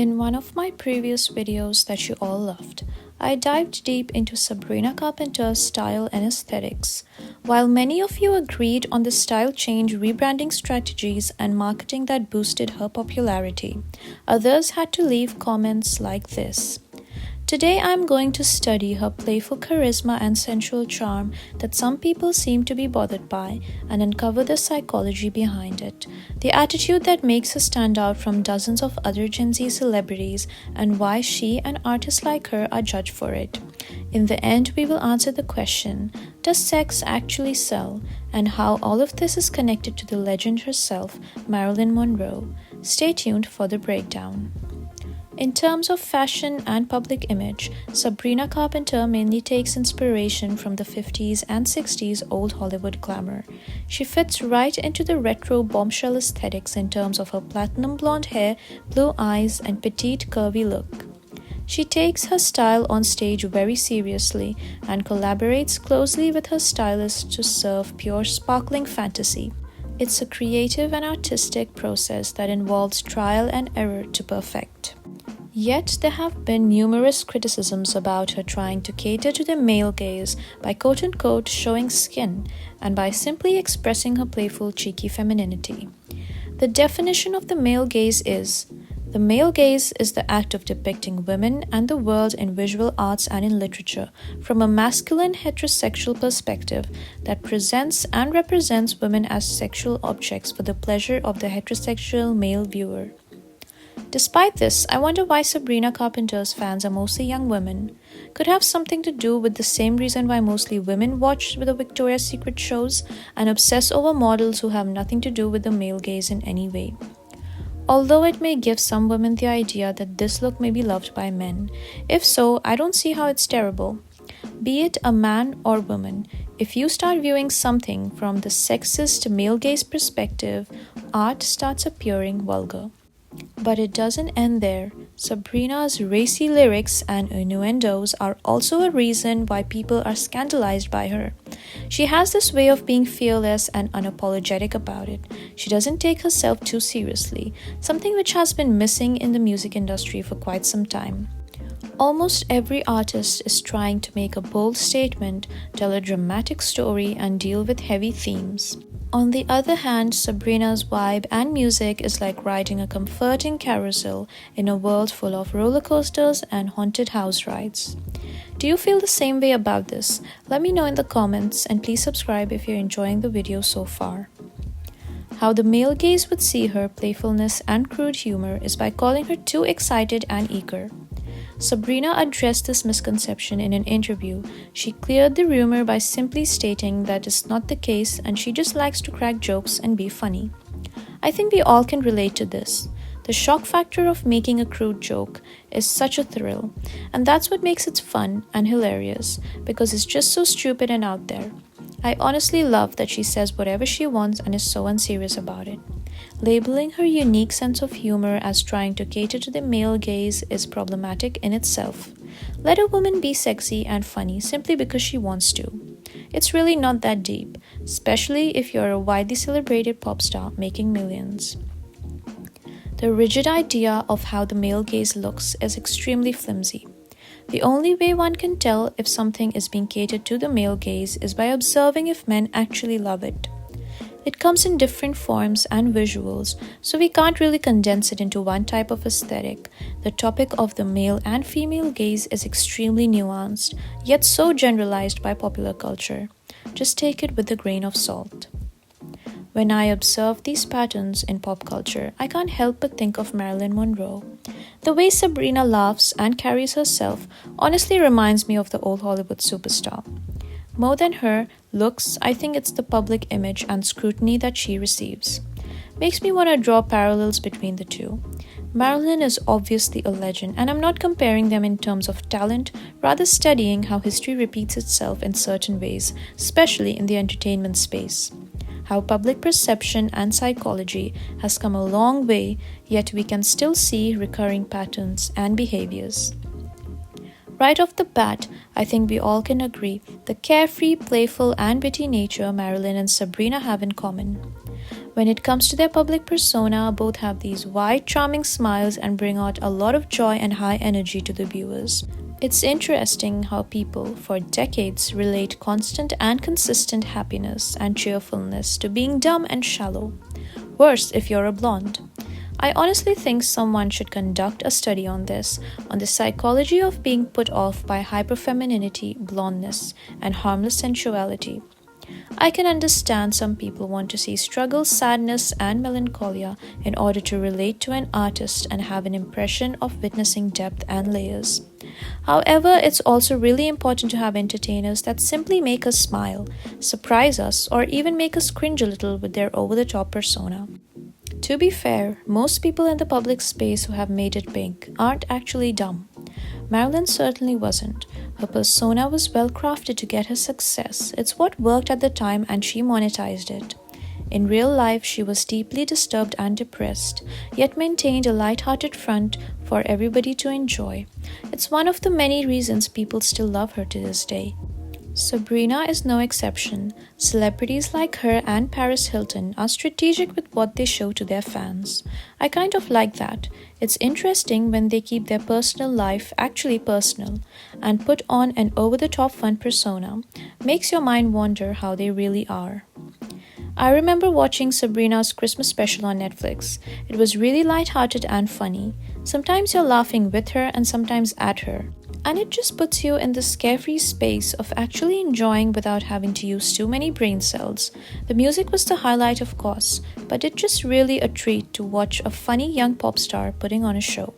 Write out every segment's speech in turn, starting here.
In one of my previous videos that you all loved, I dived deep into Sabrina Carpenter's style and aesthetics. While many of you agreed on the style change, rebranding strategies, and marketing that boosted her popularity, others had to leave comments like this. Today I'm going to study her playful charisma and sensual charm that some people seem to be bothered by and uncover the psychology behind it, the attitude that makes her stand out from dozens of other Gen Z celebrities, and why she and artists like her are judged for it. In the end, we will answer the question, does sex actually sell? And how all of this is connected to the legend herself, Marilyn Monroe. Stay tuned for the breakdown. In terms of fashion and public image, Sabrina Carpenter mainly takes inspiration from the 50s and 60s old Hollywood glamour. She fits right into the retro bombshell aesthetics in terms of her platinum blonde hair, blue eyes, and petite curvy look. She takes her style on stage very seriously and collaborates closely with her stylist to serve pure sparkling fantasy. It's a creative and artistic process that involves trial and error to perfect. Yet there have been numerous criticisms about her trying to cater to the male gaze by quote-unquote showing skin and by simply expressing her playful, cheeky femininity. The definition of the male gaze is: the male gaze is the act of depicting women and the world in visual arts and in literature from a masculine heterosexual perspective that presents and represents women as sexual objects for the pleasure of the heterosexual male viewer. Despite this, I wonder why Sabrina Carpenter's fans are mostly young women. Could have something to do with the same reason why mostly women watch the Victoria's Secret shows and obsess over models who have nothing to do with the male gaze in any way. Although it may give some women the idea that this look may be loved by men. If so, I don't see how it's terrible. Be it a man or woman, if you start viewing something from the sexist male gaze perspective, art starts appearing vulgar. But it doesn't end there. Sabrina's racy lyrics and innuendos are also a reason why people are scandalized by her. She has this way of being fearless and unapologetic about it. She doesn't take herself too seriously, something which has been missing in the music industry for quite some time. Almost every artist is trying to make a bold statement, tell a dramatic story, and deal with heavy themes. On the other hand, Sabrina's vibe and music is like riding a comforting carousel in a world full of roller coasters and haunted house rides. Do you feel the same way about this? Let me know in the comments, and please subscribe if you're enjoying the video so far. How the male gaze would see her playfulness and crude humor is by calling her too excited and eager. Sabrina addressed this misconception in an interview. She cleared the rumor by simply stating that is not the case and she just likes to crack jokes and be funny. I think we all can relate to this. The shock factor of making a crude joke is such a thrill, and that's what makes it fun and hilarious, because it's just so stupid and out there. I honestly love that she says whatever she wants and is so unserious about it. Labeling her unique sense of humor as trying to cater to the male gaze is problematic in itself. Let a woman be sexy and funny simply because she wants to. It's really not that deep, especially if you're a widely celebrated pop star making millions. The rigid idea of how the male gaze looks is extremely flimsy. The only way one can tell if something is being catered to the male gaze is by observing if men actually love it. It comes in different forms and visuals, so we can't really condense it into one type of aesthetic. The topic of the male and female gaze is extremely nuanced, yet so generalized by popular culture. Just take it with a grain of salt. When I observe these patterns in pop culture, I can't help but think of Marilyn Monroe. The way Sabrina laughs and carries herself honestly reminds me of the old Hollywood superstar. More than her looks, I think it's the public image and scrutiny that she receives. Makes me want to draw parallels between the two. Marilyn is obviously a legend, and I'm not comparing them in terms of talent, rather studying how history repeats itself in certain ways, especially in the entertainment space. How public perception and psychology has come a long way, yet we can still see recurring patterns and behaviors. Right off the bat, I think we all can agree the carefree, playful, and witty nature Marilyn and Sabrina have in common. When it comes to their public persona, both have these wide, charming smiles and bring out a lot of joy and high energy to the viewers. It's interesting how people, for decades, relate constant and consistent happiness and cheerfulness to being dumb and shallow. Worse if you're a blonde. I honestly think someone should conduct a study on this, on the psychology of being put off by hyperfemininity, blondness, and harmless sensuality. I can understand some people want to see struggle, sadness, and melancholia in order to relate to an artist and have an impression of witnessing depth and layers. However, it's also really important to have entertainers that simply make us smile, surprise us, or even make us cringe a little with their over-the-top persona. To be fair, most people in the public space who have made it big aren't actually dumb. Marilyn certainly wasn't. Her persona was well crafted to get her success. It's what worked at the time and she monetized it. In real life, she was deeply disturbed and depressed, yet maintained a light-hearted front for everybody to enjoy. It's one of the many reasons people still love her to this day. Sabrina is no exception. Celebrities like her and Paris Hilton are strategic with what they show to their fans. I kind of like that. It's interesting when they keep their personal life actually personal and put on an over-the-top fun persona. Makes your mind wonder how they really are. I remember watching Sabrina's Christmas special on Netflix. It was really light-hearted and funny. Sometimes you're laughing with her and sometimes at her. And it just puts you in this carefree space of actually enjoying without having to use too many brain cells. The music was the highlight, of course, but it's just really a treat to watch a funny young pop star putting on a show.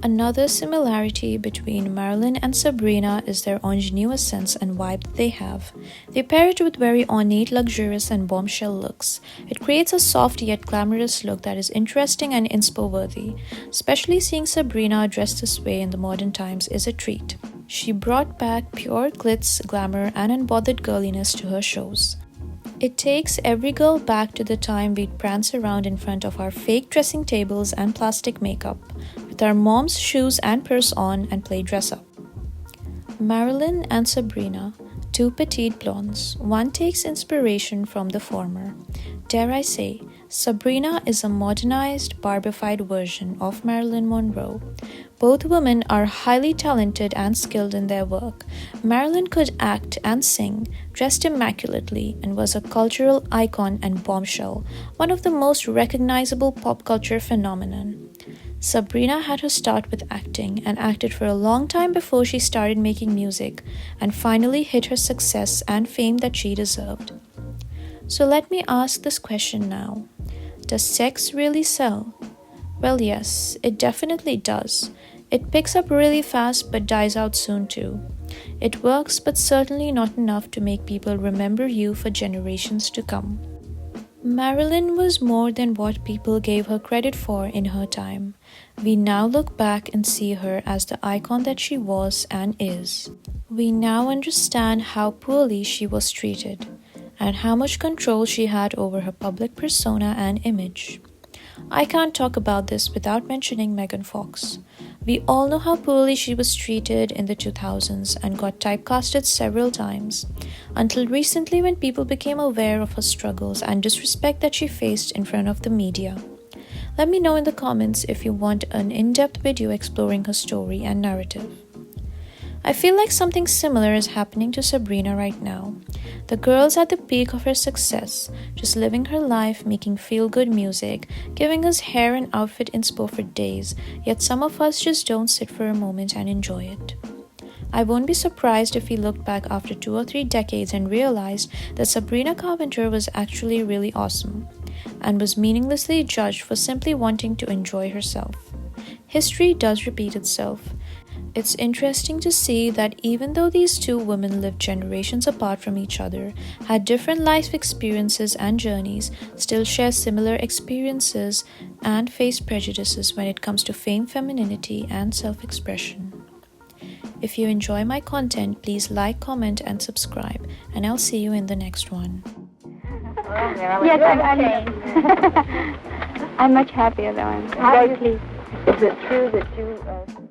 Another similarity between Marilyn and Sabrina is their ingenuous sense and vibe that they have. They pair it with very ornate, luxurious, and bombshell looks. It creates a soft yet glamorous look that is interesting and inspo-worthy. Especially seeing Sabrina dressed this way in the modern times is a treat. She brought back pure glitz, glamour, and unbothered girliness to her shows. It takes every girl back to the time we'd prance around in front of our fake dressing tables and plastic makeup, with our mom's shoes and purse on and play dress up. Marilyn and Sabrina, two petite blondes. One takes inspiration from the former. Dare I say, Sabrina is a modernized, barbified version of Marilyn Monroe. Both women are highly talented and skilled in their work. Marilyn could act and sing, dressed immaculately, and was a cultural icon and bombshell, one of the most recognizable pop culture phenomenon. Sabrina had her start with acting and acted for a long time before she started making music and finally hit her success and fame that she deserved. So let me ask this question now. Does sex really sell? Well, yes, it definitely does. It picks up really fast but dies out soon too. It works, but certainly not enough to make people remember you for generations to come. Marilyn was more than what people gave her credit for in her time. We now look back and see her as the icon that she was and is. We now understand how poorly she was treated, and how much control she had over her public persona and image. I can't talk about this without mentioning Megan Fox. We all know how poorly she was treated in the 2000s and got typecasted several times, until recently when people became aware of her struggles and disrespect that she faced in front of the media. Let me know in the comments if you want an in-depth video exploring her story and narrative. I feel like something similar is happening to Sabrina right now. The girl's at the peak of her success, just living her life, making feel-good music, giving us hair and outfit inspo for days, yet some of us just don't sit for a moment and enjoy it. I won't be surprised if we looked back after 2 or 3 decades and realized that Sabrina Carpenter was actually really awesome, and was meaninglessly judged for simply wanting to enjoy herself. History does repeat itself. It's interesting to see that even though these two women lived generations apart from each other, had different life experiences and journeys, still share similar experiences and face prejudices when it comes to fame, femininity, and self-expression. If you enjoy my content, please like, comment, and subscribe, and I'll see you in the next one. Yes, I'm much happier though. I'm very pleased. Is it true that you